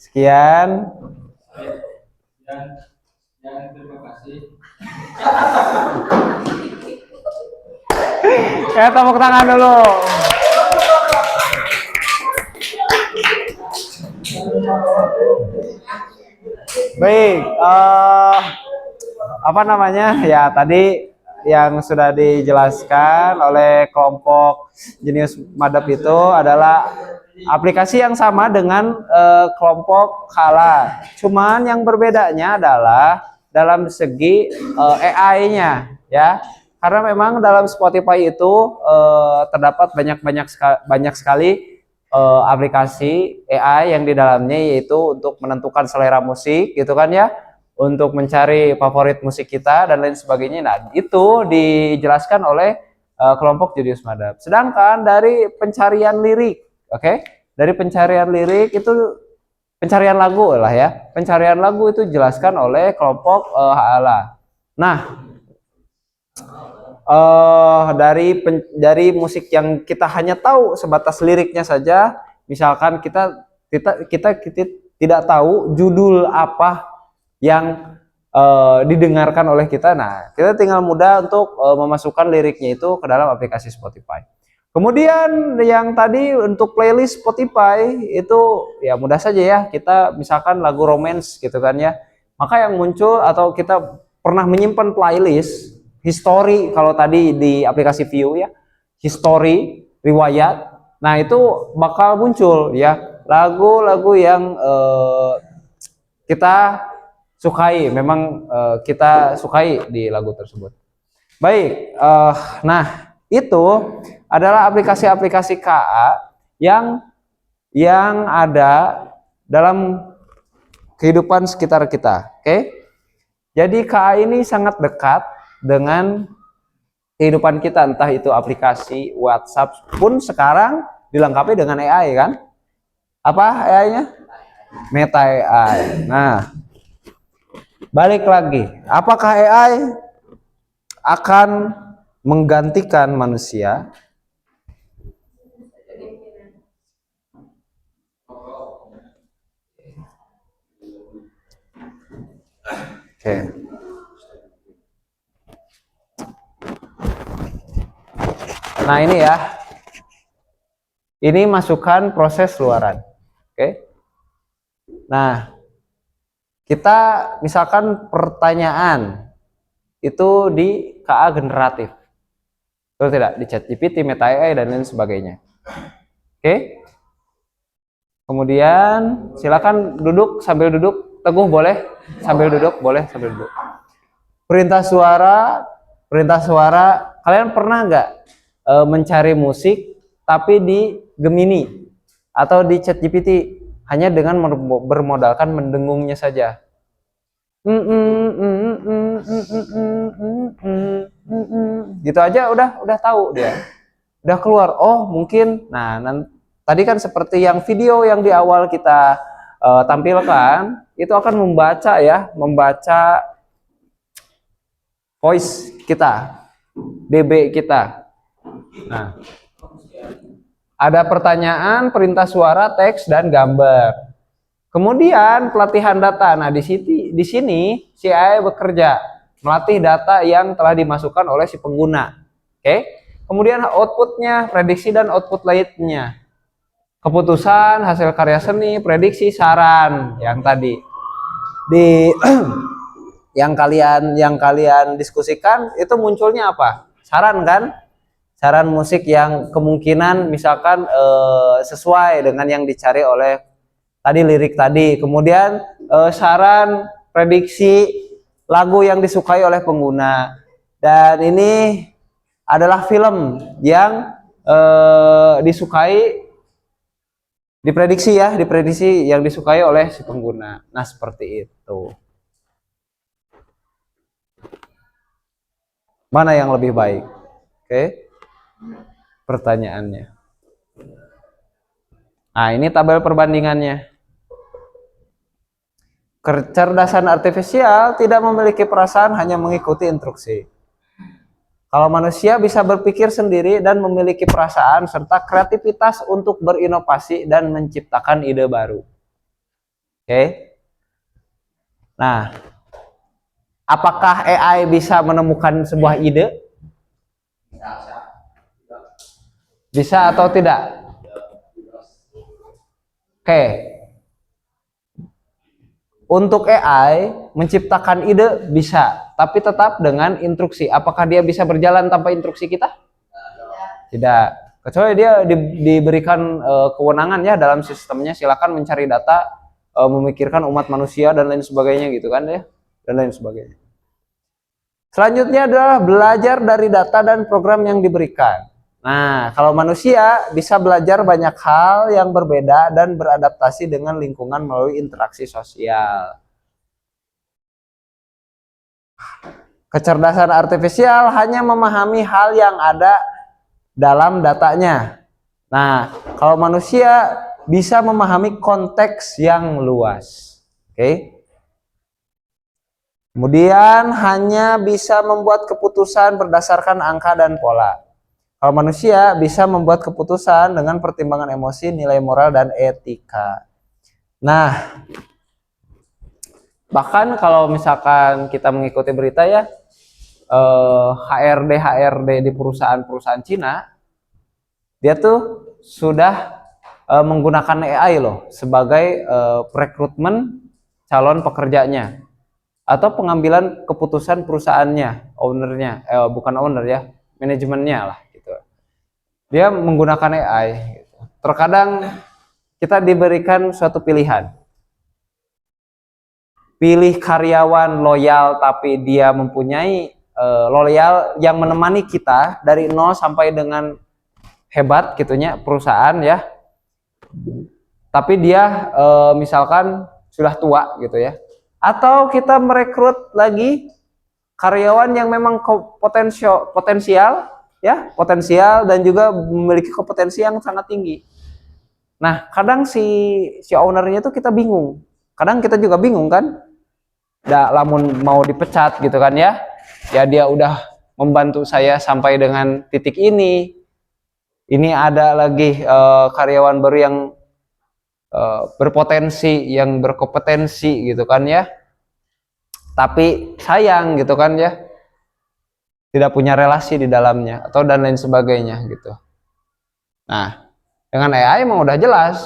Sekian. Dan terima kasih. Ya, tepuk tangan dulu. Baik, apa namanya? Ya, tadi yang sudah dijelaskan oleh kelompok Jenius Madep itu adalah aplikasi yang sama dengan kelompok Kala. Cuman yang berbedanya adalah dalam segi AI-nya, ya. Karena memang dalam Spotify itu terdapat banyak sekali aplikasi AI yang di dalamnya, yaitu untuk menentukan selera musik gitu kan ya, untuk mencari favorit musik kita dan lain sebagainya. Nah, itu dijelaskan oleh kelompok Jenius Madep. Sedangkan dari pencarian lirik, oke? Dari pencarian lirik itu pencarian lagu lah ya. Pencarian lagu itu dijelaskan oleh kelompok HALA. Nah, dari musik yang kita hanya tahu sebatas liriknya saja, misalkan kita tidak tahu judul apa yang didengarkan oleh kita. Nah, kita tinggal mudah untuk memasukkan liriknya itu ke dalam aplikasi Spotify. Kemudian yang tadi untuk playlist Spotify itu ya mudah saja ya, kita misalkan lagu romance gitu kan ya, maka yang muncul atau kita pernah menyimpan playlist history, kalau tadi di aplikasi View ya, history, riwayat. Nah, itu bakal muncul ya lagu-lagu yang kita sukai, memang kita sukai di lagu tersebut. Baik, nah itu adalah aplikasi-aplikasi KA yang ada dalam kehidupan sekitar kita. Oke? Jadi KA ini sangat dekat dengan kehidupan kita, entah itu aplikasi WhatsApp pun sekarang dilengkapi dengan AI kan? Apa AI-nya? Meta AI. Nah, balik lagi, apakah AI akan menggantikan manusia? Oke. Nah, ini ya. Ini masukan proses luaran. Oke. Nah, kita misalkan pertanyaan itu di KA generatif. Betul tidak? Di ChatGPT, Meta AI dan lain sebagainya. Oke. Kemudian silakan duduk sambil duduk. Teguh boleh sambil duduk, boleh sambil duduk. Perintah suara. Kalian pernah nggak mencari musik tapi di Gemini atau di ChatGPT hanya dengan bermodalkan mendengungnya saja? Gitu aja udah tahu dia, udah keluar. Oh mungkin, nah tadi kan seperti yang video yang di awal kita tampilkan, itu akan membaca voice kita, DB kita. Nah, ada pertanyaan, perintah suara, teks dan gambar. Kemudian pelatihan data. Nah, di sini si AI bekerja melatih data yang telah dimasukkan oleh si pengguna. Oke. Kemudian outputnya, prediksi dan output lainnya. Keputusan, hasil karya seni, prediksi, saran yang tadi di yang kalian diskusikan itu munculnya apa? Saran kan? Saran musik yang kemungkinan misalkan sesuai dengan yang dicari oleh tadi lirik tadi. Kemudian saran prediksi lagu yang disukai oleh pengguna. Dan ini adalah film yang disukai, diprediksi yang disukai oleh si pengguna. Nah, seperti itu. Mana yang lebih baik? Oke. Pertanyaannya. Nah, ini tabel perbandingannya. Kecerdasan artifisial tidak memiliki perasaan, hanya mengikuti instruksi. Kalau manusia bisa berpikir sendiri dan memiliki perasaan serta kreativitas untuk berinovasi dan menciptakan ide baru. Oke. Nah, apakah AI bisa menemukan sebuah ide? Bisa atau tidak? Oke. Untuk AI menciptakan ide bisa, tapi tetap dengan instruksi. Apakah dia bisa berjalan tanpa instruksi kita? Tidak. Kecuali dia diberikan kewenangan ya dalam sistemnya, silakan mencari data, memikirkan umat manusia dan lain sebagainya gitu kan ya, dan lain sebagainya. Selanjutnya adalah belajar dari data dan program yang diberikan. Nah, kalau manusia bisa belajar banyak hal yang berbeda dan beradaptasi dengan lingkungan melalui interaksi sosial. Kecerdasan artifisial hanya memahami hal yang ada dalam datanya. Nah, kalau manusia bisa memahami konteks yang luas. Oke. Kemudian hanya bisa membuat keputusan berdasarkan angka dan pola. Kalau manusia bisa membuat keputusan dengan pertimbangan emosi, nilai moral, dan etika. Nah, bahkan kalau misalkan kita mengikuti berita ya, HRD di perusahaan-perusahaan Cina, dia tuh sudah menggunakan AI loh sebagai perekrutmen calon pekerjanya atau pengambilan keputusan perusahaannya, ownernya, bukan owner ya, manajemennya lah. Dia menggunakan AI gitu. Terkadang kita diberikan suatu pilihan, pilih karyawan loyal tapi dia mempunyai loyal yang menemani kita dari nol sampai dengan hebat gitunya perusahaan ya, tapi dia misalkan sudah tua gitu ya, atau kita merekrut lagi karyawan yang memang potensial ya, potensial dan juga memiliki kompetensi yang sangat tinggi. Nah, kadang si ownernya itu kita bingung. Kadang kita juga bingung kan? Lamun mau dipecat gitu kan ya. Ya dia udah membantu saya sampai dengan titik ini. Ini ada lagi karyawan baru yang berpotensi, yang berkompetensi gitu kan ya. Tapi sayang gitu kan ya, tidak punya relasi di dalamnya atau dan lain sebagainya gitu. Nah, dengan AI memang udah jelas,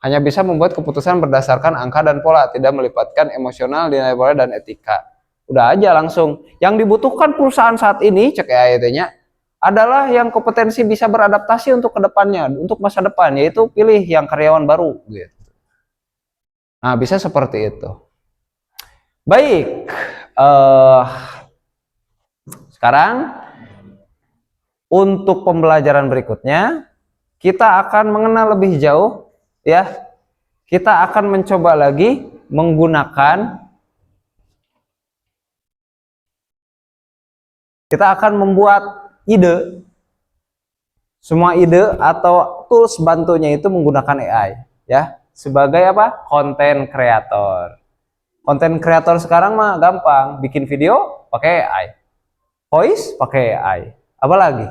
hanya bisa membuat keputusan berdasarkan angka dan pola, tidak melibatkan emosional, nilai moral, dan etika. Udah aja langsung. Yang dibutuhkan perusahaan saat ini, cek AI-nya, adalah yang kompetensi bisa beradaptasi untuk kedepannya, untuk masa depan, yaitu pilih yang karyawan baru. Gitu. Nah, bisa seperti itu. Baik, sekarang untuk pembelajaran berikutnya kita akan mengenal lebih jauh ya. Kita akan mencoba lagi menggunakan, kita akan membuat ide. Semua ide atau tools bantunya itu menggunakan AI ya, sebagai apa? Konten kreator. Konten kreator sekarang mah gampang, bikin video pakai AI. Voice pakai AI, apalagi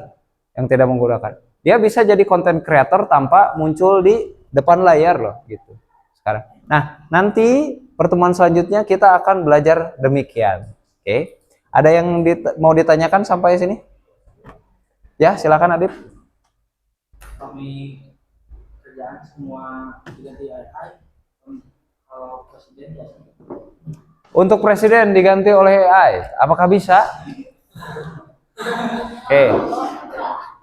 yang tidak menggunakan. Dia bisa jadi konten creator tanpa muncul di depan layar loh gitu sekarang. Nah, nanti pertemuan selanjutnya kita akan belajar demikian. Oke. Ada yang mau ditanyakan sampai sini? Ya, silakan Adip. Kami kerjaan semua diganti AI. Kalau presiden ya. Untuk presiden diganti oleh AI, apakah bisa? Oke.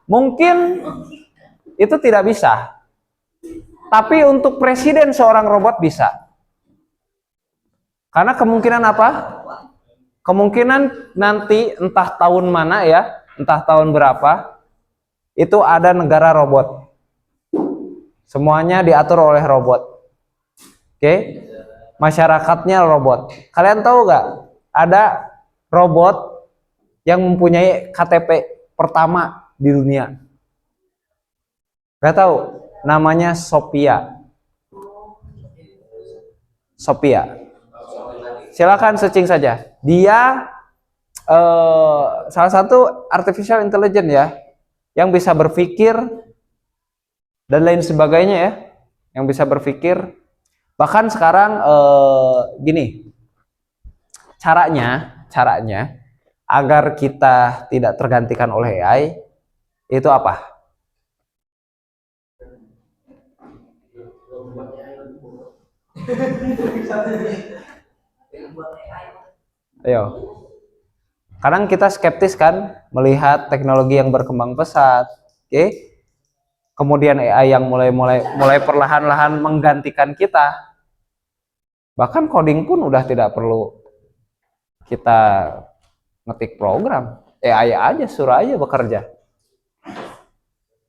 Mungkin itu tidak bisa. Tapi untuk presiden seorang robot bisa. Karena kemungkinan apa? Kemungkinan nanti entah tahun mana ya, entah tahun berapa, itu ada negara robot. Semuanya diatur oleh robot. Oke? Masyarakatnya robot. Kalian tahu nggak? Ada robot yang mempunyai KTP pertama di dunia? Gak tahu, namanya Sophia. Sophia. Silakan searching saja. Dia salah satu artificial intelligence ya, yang bisa berpikir dan lain sebagainya ya, yang bisa berpikir. Bahkan sekarang gini, caranya agar kita tidak tergantikan oleh AI itu apa? Ayo. Kadang kita skeptis kan melihat teknologi yang berkembang pesat, oke? Kemudian AI yang mulai perlahan-lahan menggantikan kita. Bahkan coding pun udah tidak perlu kita ngetik program, AI aja suruh aja bekerja.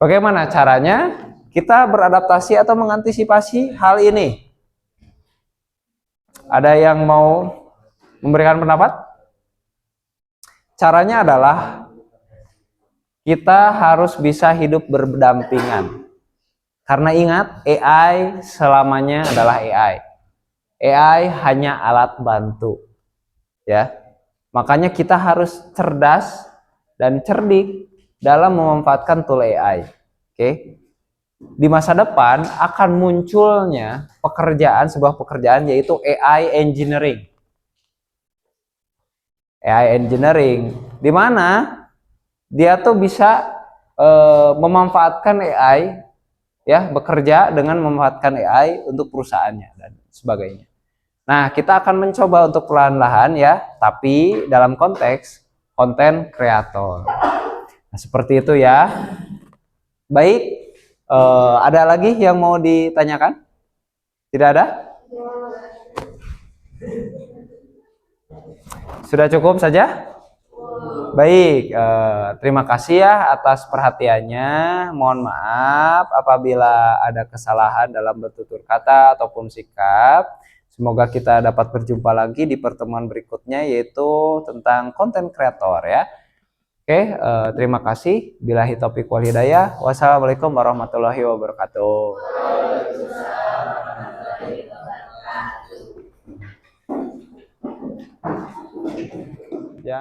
Bagaimana caranya kita beradaptasi atau mengantisipasi hal ini? Ada yang mau memberikan pendapat? Caranya adalah kita harus bisa hidup berdampingan. Karena ingat, AI selamanya adalah AI. AI hanya alat bantu. Ya. Makanya kita harus cerdas dan cerdik dalam memanfaatkan tool AI. Oke. Di masa depan akan munculnya sebuah pekerjaan yaitu AI engineering. AI engineering, di mana dia tuh bisa memanfaatkan AI, ya, bekerja dengan memanfaatkan AI untuk perusahaannya dan sebagainya. Nah, kita akan mencoba untuk perlahan-lahan ya, tapi dalam konteks konten kreator. Nah, seperti itu ya. Baik, ada lagi yang mau ditanyakan? Tidak ada? Sudah cukup saja? Baik, terima kasih ya atas perhatiannya. Mohon maaf apabila ada kesalahan dalam bertutur kata ataupun sikap. Semoga kita dapat berjumpa lagi di pertemuan berikutnya yaitu tentang konten kreator ya. Oke, terima kasih. Billahi taufiq wal hidayah. Wassalamualaikum warahmatullahi wabarakatuh. Jangan